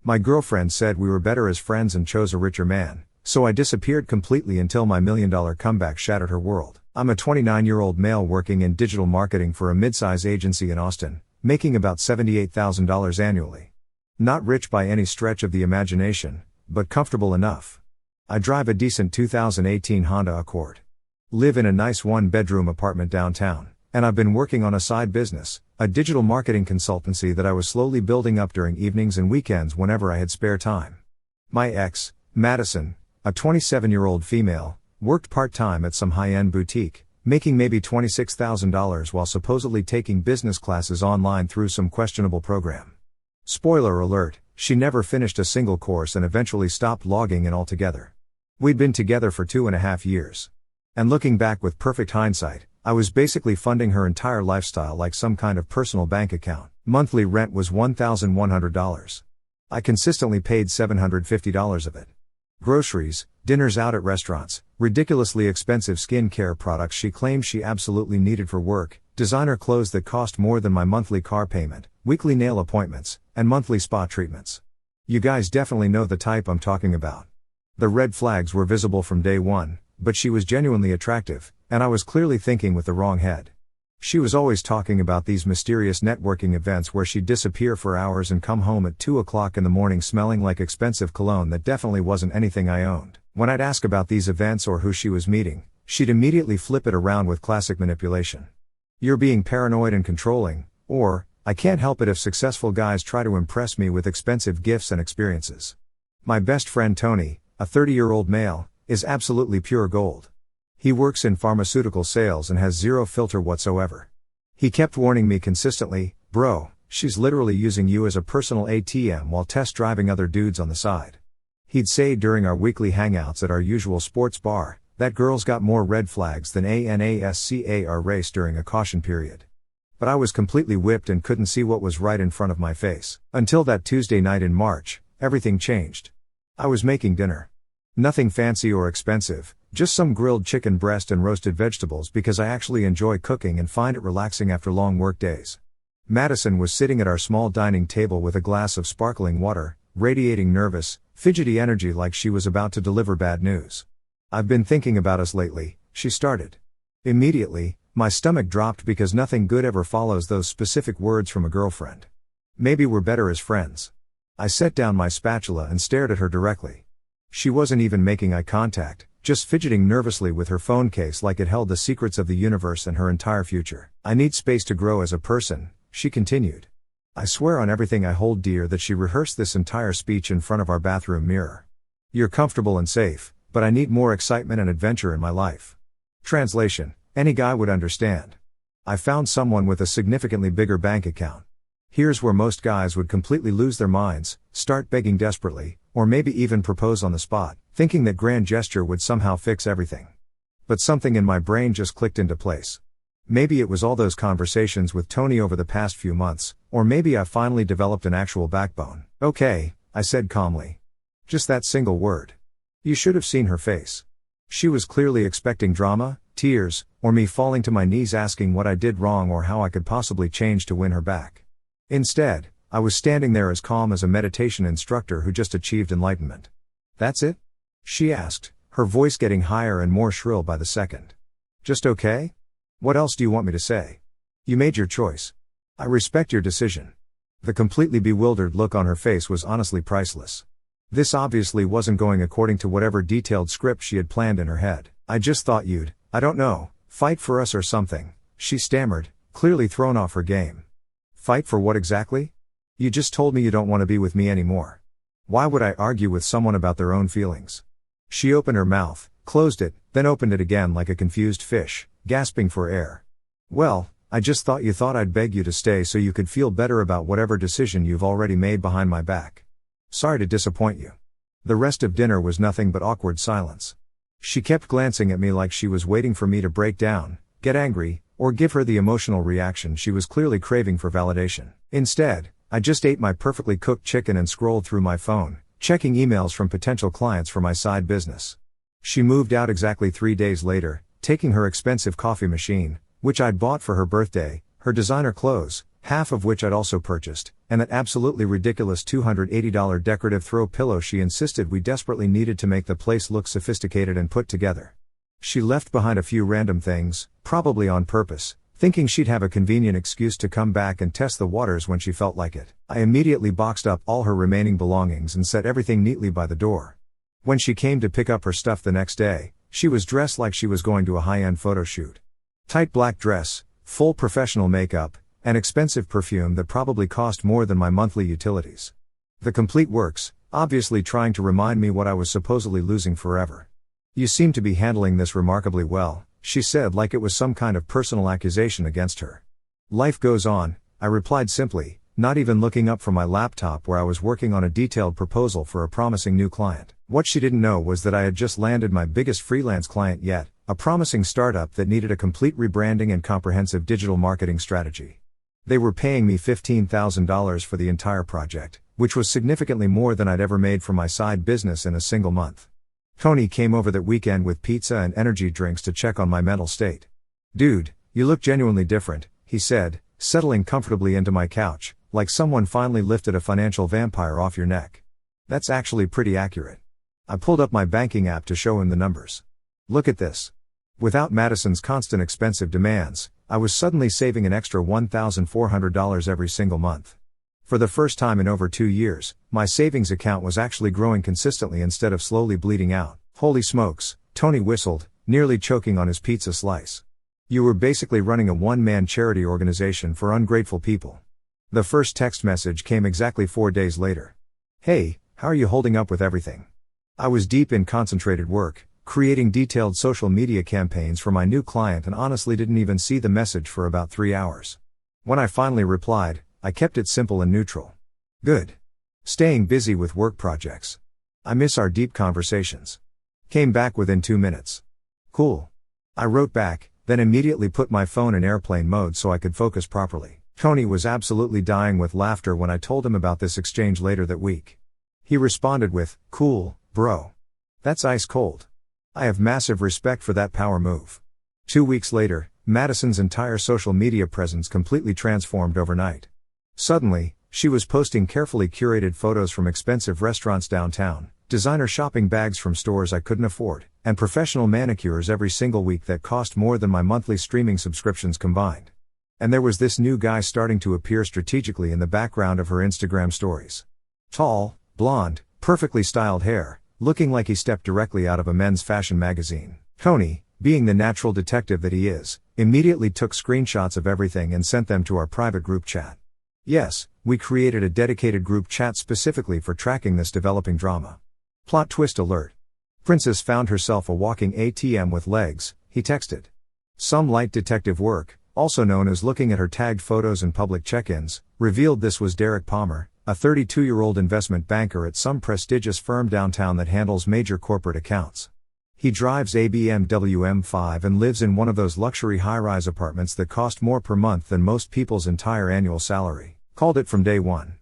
My girlfriend said we were better as friends and chose a richer man, so I disappeared completely until my $1 million comeback shattered her world. I'm a 29-year-old male working in digital marketing for a mid-size agency in Austin, making about $78,000 annually. Not rich by any stretch of the imagination, but comfortable enough. I drive a decent 2018 Honda Accord. Live in a nice one-bedroom apartment downtown, and I've been working on a side business, a digital marketing consultancy that I was slowly building up during evenings and weekends whenever I had spare time. My ex, Madison, a 27-year-old female, worked part-time at some high-end boutique, making maybe $26,000 while supposedly taking business classes online through some questionable program. Spoiler alert, she never finished a single course and eventually stopped logging in altogether. We'd been together for 2.5 years. And looking back with perfect hindsight, I was basically funding her entire lifestyle like some kind of personal bank account. Monthly rent was $1,100. I consistently paid $750 of it. Groceries, dinners out at restaurants, ridiculously expensive skincare products she claimed she absolutely needed for work, designer clothes that cost more than my monthly car payment, weekly nail appointments, and monthly spa treatments. You guys definitely know the type I'm talking about. The red flags were visible from day one, but she was genuinely attractive, and I was clearly thinking with the wrong head. She was always talking about these mysterious networking events where she'd disappear for hours and come home at 2 o'clock in the morning smelling like expensive cologne that definitely wasn't anything I owned. When I'd ask about these events or who she was meeting, she'd immediately flip it around with classic manipulation. You're being paranoid and controlling, or, I can't help it if successful guys try to impress me with expensive gifts and experiences. My best friend Tony, a 30-year-old male, is absolutely pure gold. He works in pharmaceutical sales and has zero filter whatsoever. He kept warning me consistently, bro, she's literally using you as a personal ATM while test driving other dudes on the side. He'd say during our weekly hangouts at our usual sports bar, that girl's got more red flags than a NASCAR race during a caution period. But I was completely whipped and couldn't see what was right in front of my face. Until that Tuesday night in March, everything changed. I was making dinner. Nothing fancy or expensive, just some grilled chicken breast and roasted vegetables because I actually enjoy cooking and find it relaxing after long work days. Madison was sitting at our small dining table with a glass of sparkling water, radiating nervous, fidgety energy like she was about to deliver bad news. I've been thinking about us lately, she started. Immediately, my stomach dropped because nothing good ever follows those specific words from a girlfriend. Maybe we're better as friends. I set down my spatula and stared at her directly. She wasn't even making eye contact, just fidgeting nervously with her phone case like it held the secrets of the universe and her entire future. I need space to grow as a person, she continued. I swear on everything I hold dear that she rehearsed this entire speech in front of our bathroom mirror. You're comfortable and safe, but I need more excitement and adventure in my life. Translation: any guy would understand. I found someone with a significantly bigger bank account. Here's where most guys would completely lose their minds, start begging desperately, or maybe even propose on the spot, thinking that grand gesture would somehow fix everything. But something in my brain just clicked into place. Maybe it was all those conversations with Tony over the past few months, or maybe I finally developed an actual backbone. Okay, I said calmly. Just that single word. You should have seen her face. She was clearly expecting drama, tears, or me falling to my knees asking what I did wrong or how I could possibly change to win her back. Instead, I was standing there as calm as a meditation instructor who just achieved enlightenment. That's it? She asked, her voice getting higher and more shrill by the second. Just okay? What else do you want me to say? You made your choice. I respect your decision. The completely bewildered look on her face was honestly priceless. This obviously wasn't going according to whatever detailed script she had planned in her head. I just thought you'd, I don't know, fight for us or something, she stammered, clearly thrown off her game. Fight for what exactly? You just told me you don't want to be with me anymore. Why would I argue with someone about their own feelings? She opened her mouth, closed it, then opened it again like a confused fish, gasping for air. Well, I just thought you thought I'd beg you to stay so you could feel better about whatever decision you've already made behind my back. Sorry to disappoint you. The rest of dinner was nothing but awkward silence. She kept glancing at me like she was waiting for me to break down, get angry, or give her the emotional reaction she was clearly craving for validation. Instead, I just ate my perfectly cooked chicken and scrolled through my phone, checking emails from potential clients for my side business. She moved out exactly 3 days later, taking her expensive coffee machine, which I'd bought for her birthday, her designer clothes, half of which I'd also purchased, and that absolutely ridiculous $280 decorative throw pillow she insisted we desperately needed to make the place look sophisticated and put together. She left behind a few random things, probably on purpose, thinking she'd have a convenient excuse to come back and test the waters when she felt like it. I immediately boxed up all her remaining belongings and set everything neatly by the door. When she came to pick up her stuff the next day, she was dressed like she was going to a high-end photo shoot. Tight black dress, full professional makeup, and expensive perfume that probably cost more than my monthly utilities. The complete works, obviously trying to remind me what I was supposedly losing forever. "You seem to be handling this remarkably well," she said, like it was some kind of personal accusation against her. "Life goes on," I replied simply, not even looking up from my laptop where I was working on a detailed proposal for a promising new client. What she didn't know was that I had just landed my biggest freelance client yet, a promising startup that needed a complete rebranding and comprehensive digital marketing strategy. They were paying me $15,000 for the entire project, which was significantly more than I'd ever made from my side business in a single month. Tony came over that weekend with pizza and energy drinks to check on my mental state. "Dude, you look genuinely different," he said, settling comfortably into my couch, like someone finally lifted a financial vampire off your neck. "That's actually pretty accurate." I pulled up my banking app to show him the numbers. "Look at this." Without Madison's constant expensive demands, I was suddenly saving an extra $1,400 every single month. For the first time in over 2 years, my savings account was actually growing consistently instead of slowly bleeding out. "Holy smokes," Tony whistled, nearly choking on his pizza slice. "You were basically running a one-man charity organization for ungrateful people." The first text message came exactly 4 days later. "Hey, how are you holding up with everything?" I was deep in concentrated work, creating detailed social media campaigns for my new client, and honestly didn't even see the message for about 3 hours. When I finally replied, I kept it simple and neutral. "Good. Staying busy with work projects. I miss our deep conversations." Came back within 2 minutes. "Cool." I wrote back, then immediately put my phone in airplane mode so I could focus properly. Tony was absolutely dying with laughter when I told him about this exchange later that week. He responded with, "Cool, bro. That's ice cold. I have massive respect for that power move." 2 weeks later, Madison's entire social media presence completely transformed overnight. Suddenly, she was posting carefully curated photos from expensive restaurants downtown, designer shopping bags from stores I couldn't afford, and professional manicures every single week that cost more than my monthly streaming subscriptions combined. And there was this new guy starting to appear strategically in the background of her Instagram stories. Tall, blonde, perfectly styled hair, looking like he stepped directly out of a men's fashion magazine. Tony, being the natural detective that he is, immediately took screenshots of everything and sent them to our private group chat. Yes, we created a dedicated group chat specifically for tracking this developing drama. Plot twist alert. Princess found herself a walking ATM with legs, he texted. Some light detective work, also known as looking at her tagged photos and public check-ins, revealed this was Derek Palmer, a 32-year-old investment banker at some prestigious firm downtown that handles major corporate accounts. He drives a BMW M5 and lives in one of those luxury high-rise apartments that cost more per month than most people's entire annual salary. Called it from day one.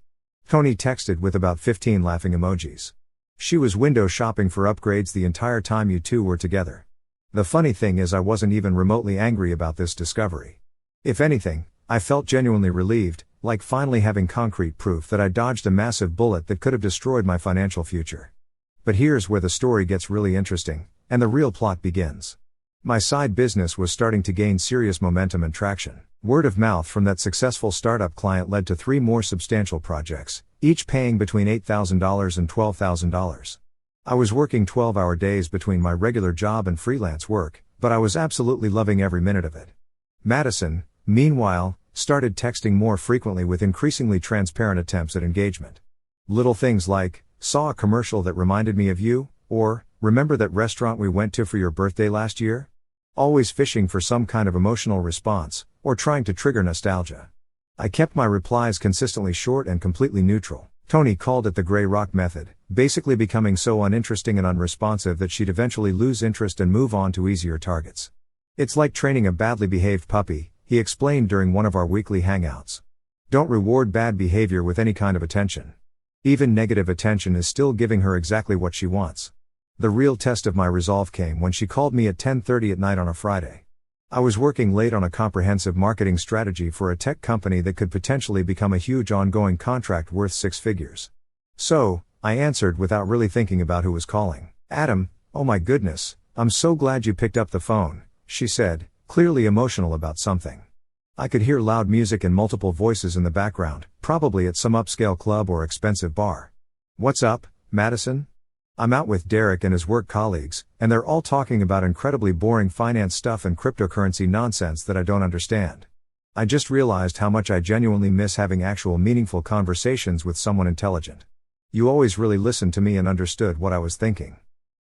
Tony texted with about 15 laughing emojis. She was window shopping for upgrades the entire time you two were together. The funny thing is I wasn't even remotely angry about this discovery. If anything, I felt genuinely relieved, like finally having concrete proof that I dodged a massive bullet that could have destroyed my financial future. But here's where the story gets really interesting, and the real plot begins. My side business was starting to gain serious momentum and traction. Word of mouth from that successful startup client led to 3 more substantial projects, each paying between $8,000 and $12,000. I was working 12-hour days between my regular job and freelance work, but I was absolutely loving every minute of it. Madison, meanwhile, started texting more frequently with increasingly transparent attempts at engagement. Little things like, "Saw a commercial that reminded me of you," or, "Remember that restaurant we went to for your birthday last year?" Always fishing for some kind of emotional response, or trying to trigger nostalgia. I kept my replies consistently short and completely neutral. Tony called it the gray rock method, basically becoming so uninteresting and unresponsive that she'd eventually lose interest and move on to easier targets. "It's like training a badly behaved puppy," he explained during one of our weekly hangouts. "Don't reward bad behavior with any kind of attention. Even negative attention is still giving her exactly what she wants." The real test of my resolve came when she called me at 10:30 at night on a Friday. I was working late on a comprehensive marketing strategy for a tech company that could potentially become a huge ongoing contract worth 6 figures. So, I answered without really thinking about who was calling. "Adam, oh my goodness, I'm so glad you picked up the phone," she said, clearly emotional about something. I could hear loud music and multiple voices in the background, probably at some upscale club or expensive bar. "What's up, Madison?" "I'm out with Derek and his work colleagues, and they're all talking about incredibly boring finance stuff and cryptocurrency nonsense that I don't understand. I just realized how much I genuinely miss having actual meaningful conversations with someone intelligent. You always really listened to me and understood what I was thinking."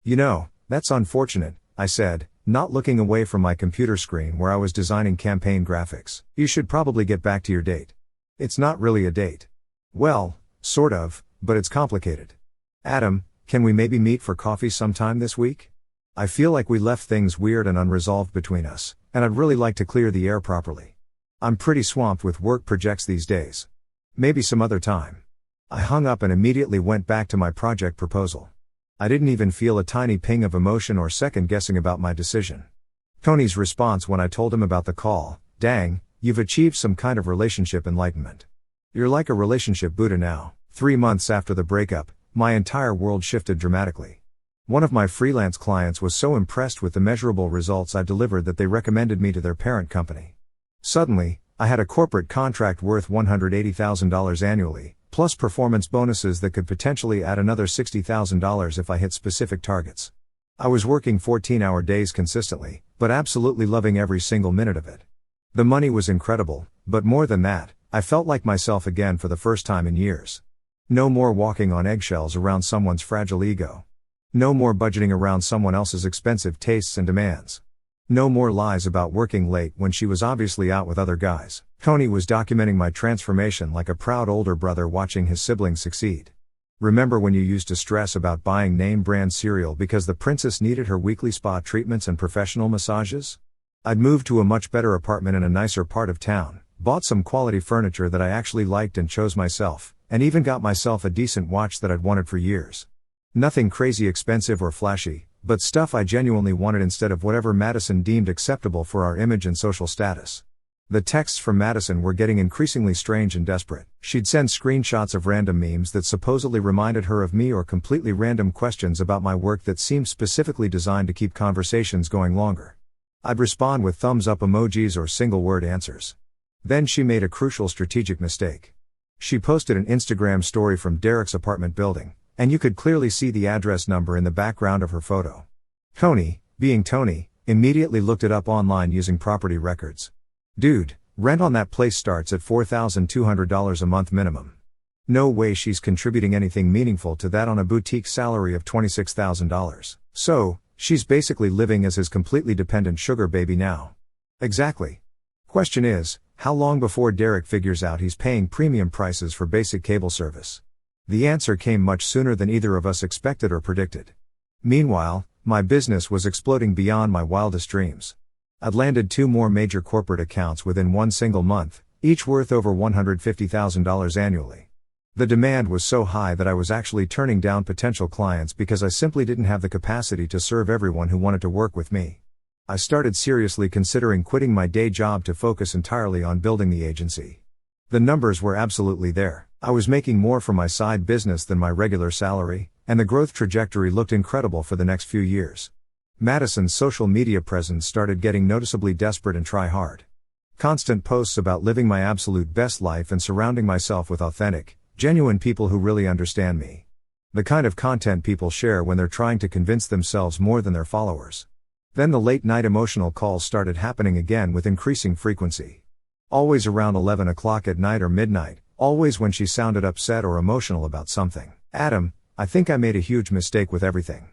"You know, that's unfortunate," I said, not looking away from my computer screen where I was designing campaign graphics. "You should probably get back to your date." "It's not really a date." "Well, sort of, but it's complicated." "Adam, can we maybe meet for coffee sometime this week? I feel like we left things weird and unresolved between us, and I'd really like to clear the air properly. I'm pretty swamped with work projects these days. Maybe some other time." I hung up and immediately went back to my project proposal. I didn't even feel a tiny ping of emotion or second guessing about my decision. Tony's response when I told him about the call: "Dang, you've achieved some kind of relationship enlightenment. You're like a relationship Buddha now." 3 months after the breakup, my entire world shifted dramatically. One of my freelance clients was so impressed with the measurable results I delivered that they recommended me to their parent company. Suddenly, I had a corporate contract worth $180,000 annually, plus performance bonuses that could potentially add another $60,000 if I hit specific targets. I was working 14-hour days consistently, but absolutely loving every single minute of it. The money was incredible, but more than that, I felt like myself again for the first time in years. No more walking on eggshells around someone's fragile ego. No more budgeting around someone else's expensive tastes and demands. No more lies about working late when she was obviously out with other guys. Tony was documenting my transformation like a proud older brother watching his siblings succeed. "Remember when you used to stress about buying name brand cereal because the princess needed her weekly spa treatments and professional massages? I'd moved to a much better apartment in a nicer part of town, bought some quality furniture that I actually liked and chose myself, and even got myself a decent watch that I'd wanted for years. Nothing crazy expensive or flashy, but stuff I genuinely wanted instead of whatever Madison deemed acceptable for our image and social status." The texts from Madison were getting increasingly strange and desperate. She'd send screenshots of random memes that supposedly reminded her of me or completely random questions about my work that seemed specifically designed to keep conversations going longer. I'd respond with thumbs up emojis or single-word answers. Then she made a crucial strategic mistake. She posted an Instagram story from Derek's apartment building, and you could clearly see the address number in the background of her photo. Tony, being Tony, immediately looked it up online using property records. "Dude, rent on that place starts at $4,200 a month minimum. No way she's contributing anything meaningful to that on a boutique salary of $26,000. So, she's basically living as his completely dependent sugar baby now." Exactly. Question is, how long before Derek figures out he's paying premium prices for basic cable service? The answer came much sooner than either of us expected or predicted. Meanwhile, my business was exploding beyond my wildest dreams. I'd landed 2 more major corporate accounts within one single month, each worth over $150,000 annually. The demand was so high that I was actually turning down potential clients because I simply didn't have the capacity to serve everyone who wanted to work with me. I started seriously considering quitting my day job to focus entirely on building the agency. The numbers were absolutely there. I was making more from my side business than my regular salary, and the growth trajectory looked incredible for the next few years. Madison's social media presence started getting noticeably desperate and try hard. Constant posts about living my absolute best life and surrounding myself with authentic, genuine people who really understand me. The kind of content people share when they're trying to convince themselves more than their followers. Then the late-night emotional calls started happening again with increasing frequency. Always around 11 o'clock at night or midnight, always when she sounded upset or emotional about something. "Adam, I think I made a huge mistake with everything.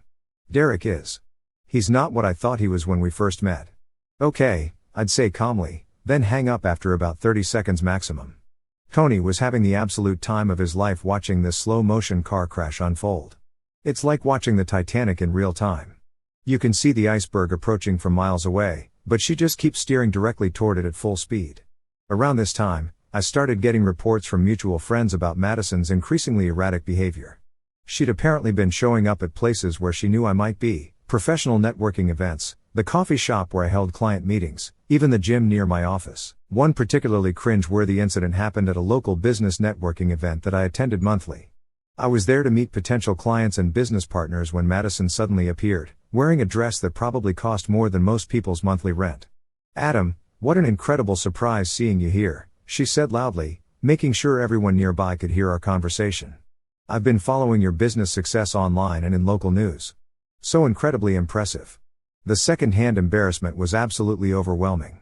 Derek is. He's not what I thought he was when we first met." "Okay," I'd say calmly, then hang up after about 30 seconds maximum. Tony was having the absolute time of his life watching this slow-motion car crash unfold. It's like watching the Titanic in real time. You can see the iceberg approaching from miles away, but she just keeps steering directly toward it at full speed. Around this time, I started getting reports from mutual friends about Madison's increasingly erratic behavior. She'd apparently been showing up at places where she knew I might be, professional networking events, The coffee shop where I held client meetings, even the gym near my office. One particularly cringe-worthy incident happened at a local business networking event that I attended monthly. I was there to meet potential clients and business partners when Madison suddenly appeared, wearing a dress that probably cost more than most people's monthly rent. "Adam, what an incredible surprise seeing you here," she said loudly, making sure everyone nearby could hear our conversation. "I've been following your business success online and in local news. So incredibly impressive." The second-hand embarrassment was absolutely overwhelming.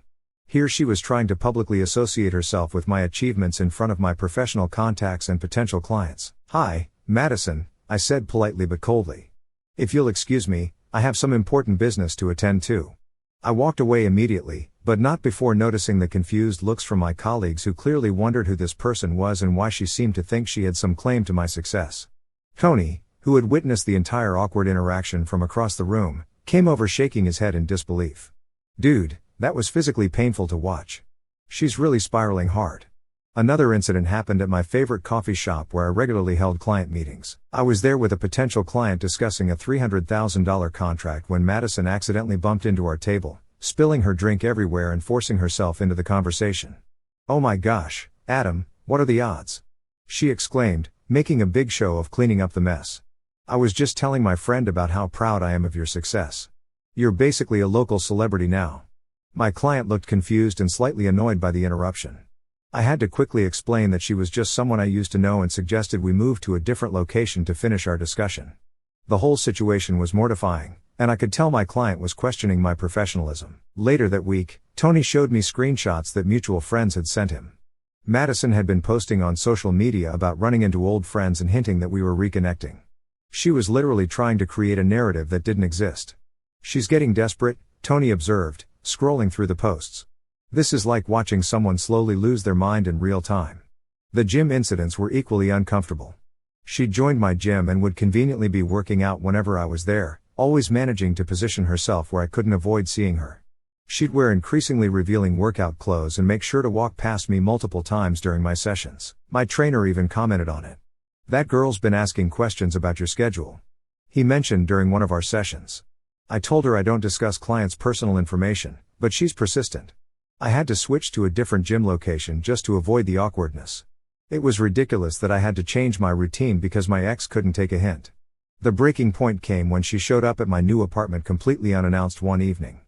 Here she was trying to publicly associate herself with my achievements in front of my professional contacts and potential clients. "Hi, Madison," I said politely but coldly. "If you'll excuse me, I have some important business to attend to." I walked away immediately, but not before noticing the confused looks from my colleagues who clearly wondered who this person was and why she seemed to think she had some claim to my success. Tony, who had witnessed the entire awkward interaction from across the room, came over shaking his head in disbelief. "Dude, that was physically painful to watch. She's really spiraling hard." Another incident happened at my favorite coffee shop where I regularly held client meetings. I was there with a potential client discussing a $300,000 contract when Madison accidentally bumped into our table, spilling her drink everywhere and forcing herself into the conversation. "Oh my gosh, Adam, what are the odds?" she exclaimed, making a big show of cleaning up the mess. "I was just telling my friend about how proud I am of your success. You're basically a local celebrity now." My client looked confused and slightly annoyed by the interruption. I had to quickly explain that she was just someone I used to know and suggested we move to a different location to finish our discussion. The whole situation was mortifying, and I could tell my client was questioning my professionalism. Later that week, Tony showed me screenshots that mutual friends had sent him. Madison had been posting on social media about running into old friends and hinting that we were reconnecting. She was literally trying to create a narrative that didn't exist. "She's getting desperate," Tony observed, scrolling through the posts. "This is like watching someone slowly lose their mind in real time." The gym incidents were equally uncomfortable. She joined my gym and would conveniently be working out whenever I was there, always managing to position herself where I couldn't avoid seeing her. She'd wear increasingly revealing workout clothes and make sure to walk past me multiple times during my sessions. My trainer even commented on it. "That girl's been asking questions about your schedule," he mentioned during one of our sessions. I told her I don't discuss clients' personal information, but she's persistent. I had to switch to a different gym location just to avoid the awkwardness. It was ridiculous that I had to change my routine because my ex couldn't take a hint. The breaking point came when she showed up at my new apartment completely unannounced one evening.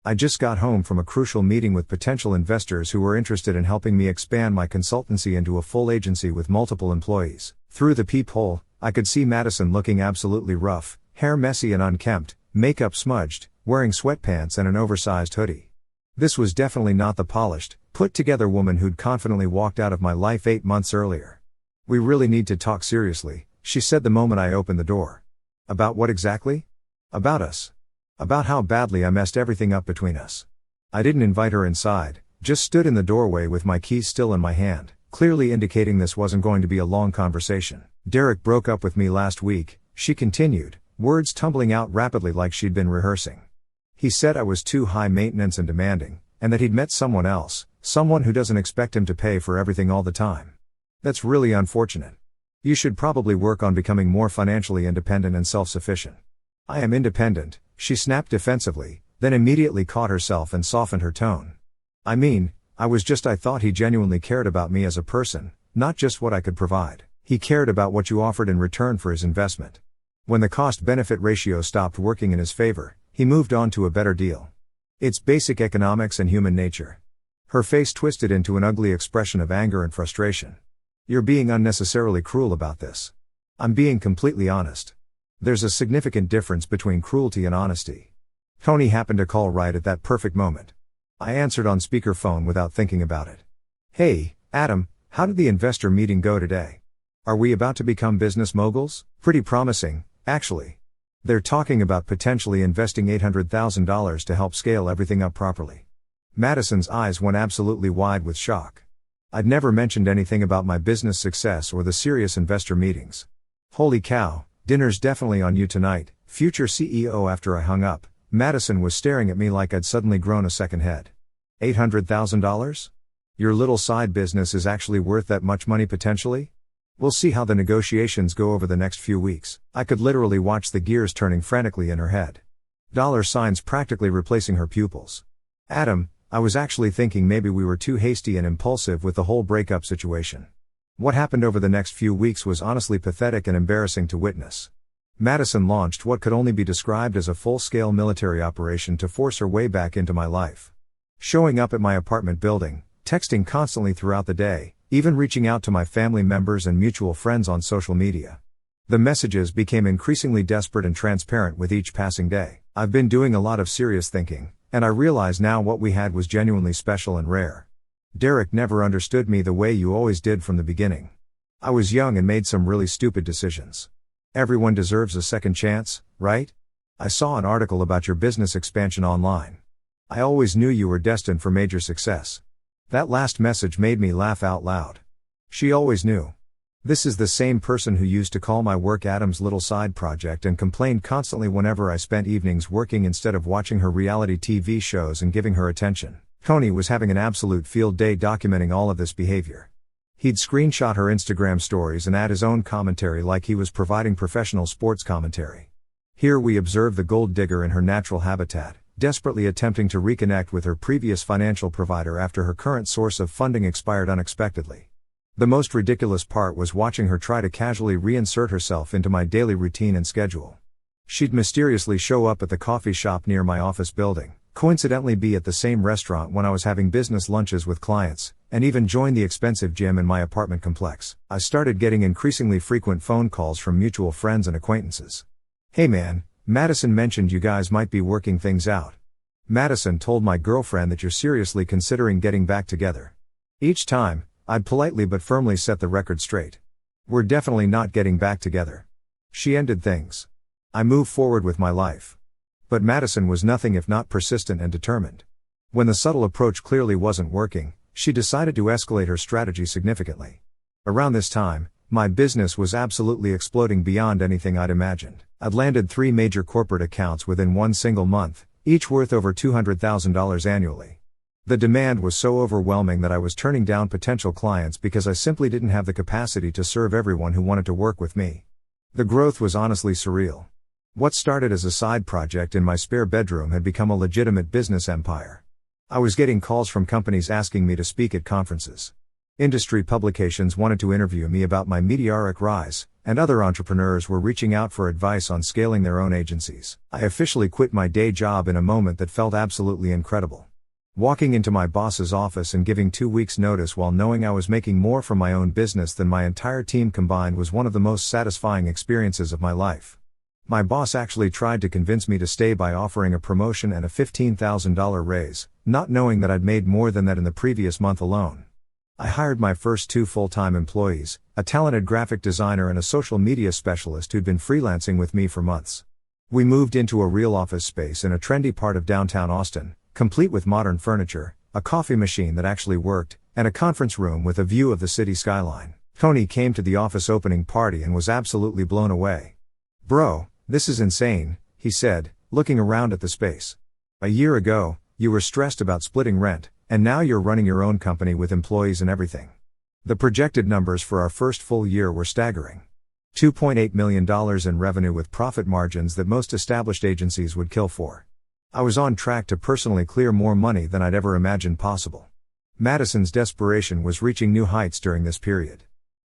I just got home from a crucial meeting with potential investors who were interested in helping me expand my consultancy into a full agency with multiple employees. Through the peephole, I could see Madison looking absolutely rough, hair messy and unkempt, makeup smudged, wearing sweatpants and an oversized hoodie. This was definitely not the polished, put-together woman who'd confidently walked out of my life 8 months earlier. "We really need to talk seriously," she said the moment I opened the door. "About what exactly?" "About us. About how badly I messed everything up between us." I didn't invite her inside, just stood in the doorway with my keys still in my hand, clearly indicating this wasn't going to be a long conversation. "Derek broke up with me last week," she continued, words tumbling out rapidly like she'd been rehearsing. "He said I was too high maintenance and demanding, and that he'd met someone else, someone who doesn't expect him to pay for everything all the time. That's really unfortunate. You should probably work on becoming more financially independent and self-sufficient." "I am independent," she snapped defensively, then immediately caught herself and softened her tone. I thought he genuinely cared about me as a person, not just what I could provide. He cared about what you offered in return for his investment. When the cost-benefit ratio stopped working in his favor, he moved on to a better deal. It's basic economics and human nature." Her face twisted into an ugly expression of anger and frustration. "You're being unnecessarily cruel about this." "I'm being completely honest. There's a significant difference between cruelty and honesty." Tony happened to call right at that perfect moment. I answered on speakerphone without thinking about it. "Hey, Adam, how did the investor meeting go today? Are we about to become business moguls?" "Pretty promising, actually. They're talking about potentially investing $800,000 to help scale everything up properly." Madison's eyes went absolutely wide with shock. I'd never mentioned anything about my business success or the serious investor meetings. "Holy cow, dinner's definitely on you tonight, future CEO." After I hung up, Madison was staring at me like I'd suddenly grown a second head. $800,000? Your little side business is actually worth that much money potentially? We'll see how the negotiations go over the next few weeks. I could literally watch the gears turning frantically in her head. $signs practically replacing her pupils. Adam, I was actually thinking maybe we were too hasty and impulsive with the whole breakup situation. What happened over the next few weeks was honestly pathetic and embarrassing to witness. Madison launched what could only be described as a full-scale military operation to force her way back into my life. Showing up at my apartment building, texting constantly throughout the day, even reaching out to my family members and mutual friends on social media. The messages became increasingly desperate and transparent with each passing day. I've been doing a lot of serious thinking, and I realize now what we had was genuinely special and rare. Derek never understood me the way you always did from the beginning. I was young and made some really stupid decisions. Everyone deserves a second chance, right? I saw an article about your business expansion online. I always knew you were destined for major success. That last message made me laugh out loud. She always knew. This is the same person who used to call my work Adam's little side project and complained constantly whenever I spent evenings working instead of watching her reality TV shows and giving her attention. Tony was having an absolute field day documenting all of this behavior. He'd screenshot her Instagram stories and add his own commentary like he was providing professional sports commentary. Here we observe the gold digger in her natural habitat, desperately attempting to reconnect with her previous financial provider after her current source of funding expired unexpectedly. The most ridiculous part was watching her try to casually reinsert herself into my daily routine and schedule. She'd mysteriously show up at the coffee shop near my office building, coincidentally be at the same restaurant when I was having business lunches with clients, and even join the expensive gym in my apartment complex. I started getting increasingly frequent phone calls from mutual friends and acquaintances. "Hey man, Madison mentioned you guys might be working things out. Madison told my girlfriend that you're seriously considering getting back together." Each time, I'd politely but firmly set the record straight. "We're definitely not getting back together." She ended things. I moved forward with my life. But Madison was nothing if not persistent and determined. When the subtle approach clearly wasn't working, she decided to escalate her strategy significantly. Around this time, my business was absolutely exploding beyond anything I'd imagined. I'd landed 3 major corporate accounts within one single month, each worth over $200,000 annually. The demand was so overwhelming that I was turning down potential clients because I simply didn't have the capacity to serve everyone who wanted to work with me. The growth was honestly surreal. What started as a side project in my spare bedroom had become a legitimate business empire. I was getting calls from companies asking me to speak at conferences. Industry publications wanted to interview me about my meteoric rise, and other entrepreneurs were reaching out for advice on scaling their own agencies. I officially quit my day job in a moment that felt absolutely incredible. Walking into my boss's office and giving 2 weeks' notice while knowing I was making more from my own business than my entire team combined was one of the most satisfying experiences of my life. My boss actually tried to convince me to stay by offering a promotion and a $15,000 raise, not knowing that I'd made more than that in the previous month alone. I hired my first 2 full-time employees, a talented graphic designer and a social media specialist who'd been freelancing with me for months. We moved into a real office space in a trendy part of downtown Austin, complete with modern furniture, a coffee machine that actually worked, and a conference room with a view of the city skyline. Tony came to the office opening party and was absolutely blown away. "Bro, this is insane," he said, looking around at the space. "A year ago, you were stressed about splitting rent, and now you're running your own company with employees and everything." The projected numbers for our first full year were staggering. $2.8 million in revenue with profit margins that most established agencies would kill for. I was on track to personally clear more money than I'd ever imagined possible. Madison's desperation was reaching new heights during this period.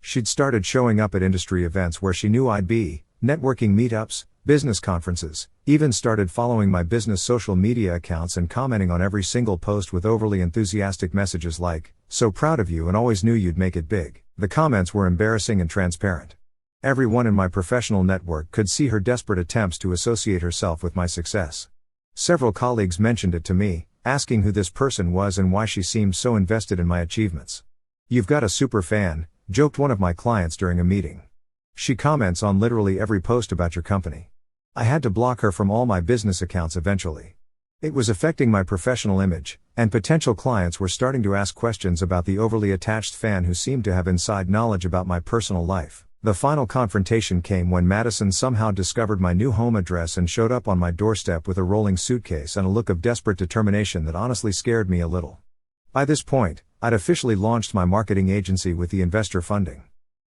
She'd started showing up at industry events where she knew I'd be, networking meetups, business conferences, even started following my business social media accounts and commenting on every single post with overly enthusiastic messages like, "So proud of you and always knew you'd make it big." The comments were embarrassing and transparent. Everyone in my professional network could see her desperate attempts to associate herself with my success. Several colleagues mentioned it to me, asking who this person was and why she seemed so invested in my achievements. "You've got a super fan," joked one of my clients during a meeting. "She comments on literally every post about your company." I had to block her from all my business accounts eventually. It was affecting my professional image, and potential clients were starting to ask questions about the overly attached fan who seemed to have inside knowledge about my personal life. The final confrontation came when Madison somehow discovered my new home address and showed up on my doorstep with a rolling suitcase and a look of desperate determination that honestly scared me a little. By this point, I'd officially launched my marketing agency with the investor funding.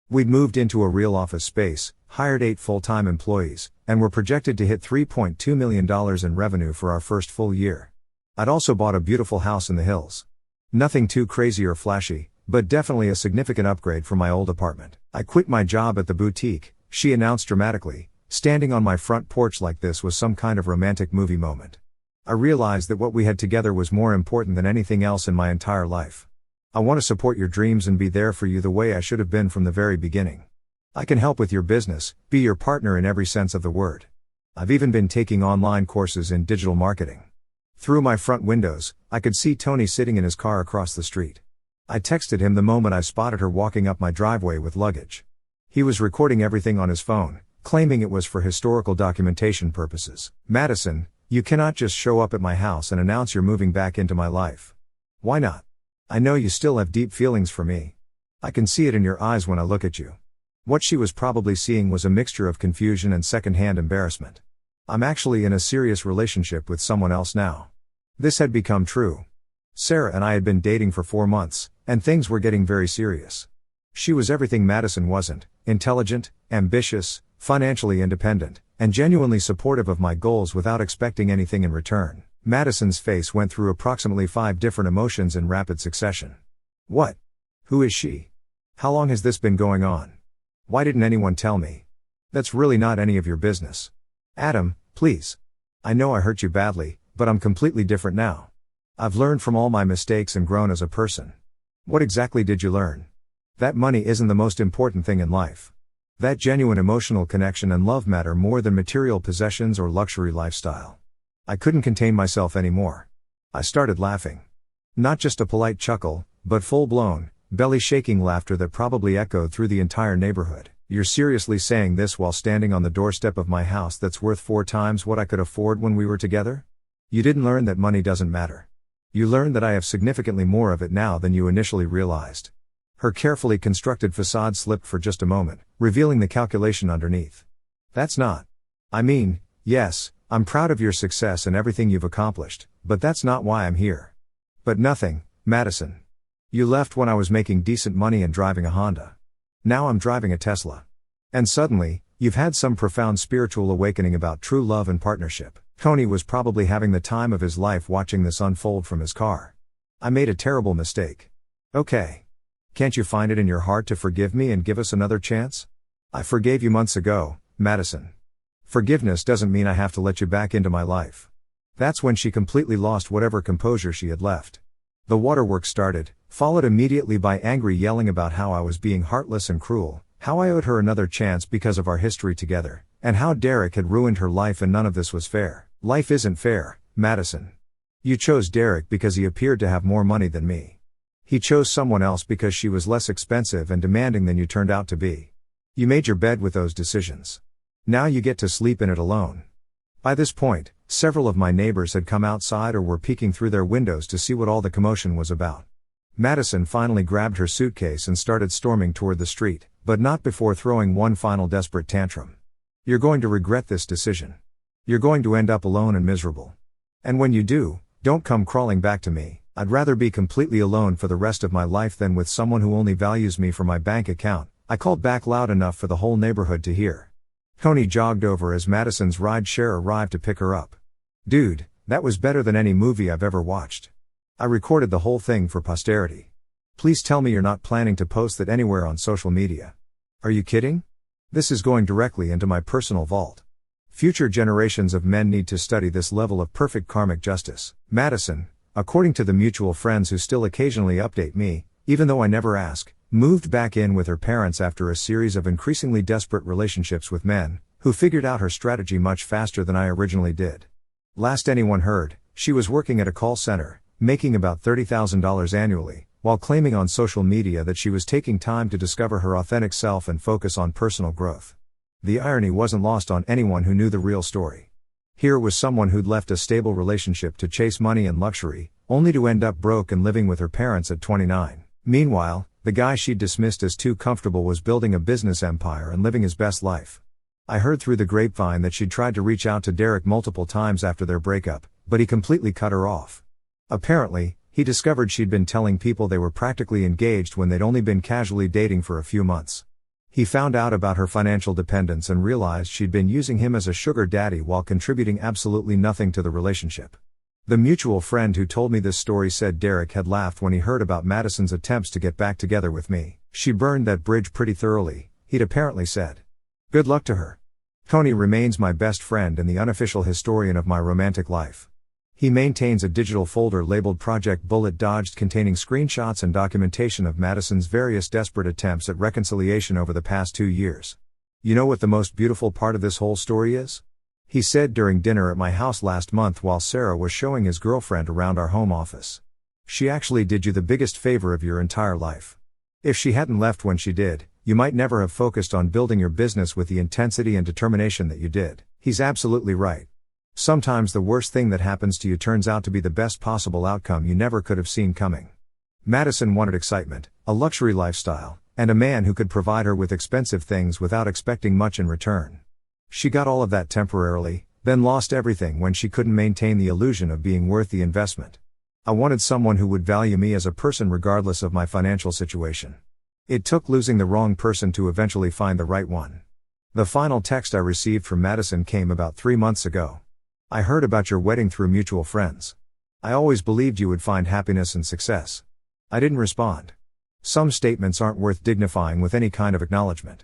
We'd moved into a real office space, hired 8 full-time employees, and were projected to hit $3.2 million in revenue for our first full year. I'd also bought a beautiful house in the hills. Nothing too crazy or flashy, but definitely a significant upgrade from my old apartment. I quit my job at the boutique, she announced dramatically. Standing on my front porch like this was some kind of romantic movie moment. I realized that what we had together was more important than anything else in my entire life. I want to support your dreams and be there for you the way I should have been from the very beginning. I can help with your business, be your partner in every sense of the word. I've even been taking online courses in digital marketing. Through my front windows, I could see Tony sitting in his car across the street. I texted him the moment I spotted her walking up my driveway with luggage. He was recording everything on his phone, claiming it was for historical documentation purposes. Madison, you cannot just show up at my house and announce you're moving back into my life. Why not? I know you still have deep feelings for me. I can see it in your eyes when I look at you. What she was probably seeing was a mixture of confusion and secondhand embarrassment. I'm actually in a serious relationship with someone else now. This had become true. Sarah and I had been dating for 4 months, and things were getting very serious. She was everything Madison wasn't: intelligent, ambitious, financially independent, and genuinely supportive of my goals without expecting anything in return. Madison's face went through approximately 5 different emotions in rapid succession. What? Who is she? How long has this been going on? Why didn't anyone tell me? That's really not any of your business. Adam, please. I know I hurt you badly, but I'm completely different now. I've learned from all my mistakes and grown as a person. What exactly did you learn? That money isn't the most important thing in life. That genuine emotional connection and love matter more than material possessions or luxury lifestyle. I couldn't contain myself anymore. I started laughing. Not just a polite chuckle, but full-blown, belly-shaking laughter that probably echoed through the entire neighborhood. You're seriously saying this while standing on the doorstep of my house that's worth 4 times what I could afford when we were together? You didn't learn that money doesn't matter. You learned that I have significantly more of it now than you initially realized. Her carefully constructed facade slipped for just a moment, revealing the calculation underneath. That's not. I mean, yes, I'm proud of your success and everything you've accomplished, but that's not why I'm here. But nothing, Madison. You left when I was making decent money and driving a Honda. Now I'm driving a Tesla. And suddenly, you've had some profound spiritual awakening about true love and partnership. Tony was probably having the time of his life watching this unfold from his car. I made a terrible mistake. Okay. Can't you find it in your heart to forgive me and give us another chance? I forgave you months ago, Madison. Forgiveness doesn't mean I have to let you back into my life. That's when she completely lost whatever composure she had left. The waterworks started, followed immediately by angry yelling about how I was being heartless and cruel, how I owed her another chance because of our history together, and how Derek had ruined her life and none of this was fair. Life isn't fair, Madison. You chose Derek because he appeared to have more money than me. He chose someone else because she was less expensive and demanding than you turned out to be. You made your bed with those decisions. Now you get to sleep in it alone. By this point, several of my neighbors had come outside or were peeking through their windows to see what all the commotion was about. Madison finally grabbed her suitcase and started storming toward the street, but not before throwing one final desperate tantrum. You're going to regret this decision. You're going to end up alone and miserable. And when you do, don't come crawling back to me. I'd rather be completely alone for the rest of my life than with someone who only values me for my bank account. I called back loud enough for the whole neighborhood to hear. Tony jogged over as Madison's ride-share arrived to pick her up. Dude, that was better than any movie I've ever watched. I recorded the whole thing for posterity. Please tell me you're not planning to post that anywhere on social media. Are you kidding? This is going directly into my personal vault. Future generations of men need to study this level of perfect karmic justice. Madison, according to the mutual friends who still occasionally update me, even though I never ask, moved back in with her parents after a series of increasingly desperate relationships with men, who figured out her strategy much faster than I originally did. Last anyone heard, she was working at a call center, making about $30,000 annually, while claiming on social media that she was taking time to discover her authentic self and focus on personal growth. The irony wasn't lost on anyone who knew the real story. Here was someone who'd left a stable relationship to chase money and luxury, only to end up broke and living with her parents at 29. Meanwhile, the guy she'd dismissed as too comfortable was building a business empire and living his best life. I heard through the grapevine that she'd tried to reach out to Derek multiple times after their breakup, but he completely cut her off. Apparently, he discovered she'd been telling people they were practically engaged when they'd only been casually dating for a few months. He found out about her financial dependence and realized she'd been using him as a sugar daddy while contributing absolutely nothing to the relationship. The mutual friend who told me this story said Derek had laughed when he heard about Madison's attempts to get back together with me. She burned that bridge pretty thoroughly, he'd apparently said. Good luck to her. Tony remains my best friend and the unofficial historian of my romantic life. He maintains a digital folder labeled Project Bullet Dodged containing screenshots and documentation of Madison's various desperate attempts at reconciliation over the past 2 years. You know what the most beautiful part of this whole story is? He said during dinner at my house last month while Sarah was showing his girlfriend around our home office. She actually did you the biggest favor of your entire life. If she hadn't left when she did, you might never have focused on building your business with the intensity and determination that you did. He's absolutely right. Sometimes the worst thing that happens to you turns out to be the best possible outcome you never could have seen coming. Madison wanted excitement, a luxury lifestyle, and a man who could provide her with expensive things without expecting much in return. She got all of that temporarily, then lost everything when she couldn't maintain the illusion of being worth the investment. I wanted someone who would value me as a person regardless of my financial situation. It took losing the wrong person to eventually find the right one. The final text I received from Madison came about 3 months ago. I heard about your wedding through mutual friends. I always believed you would find happiness and success. I didn't respond. Some statements aren't worth dignifying with any kind of acknowledgement.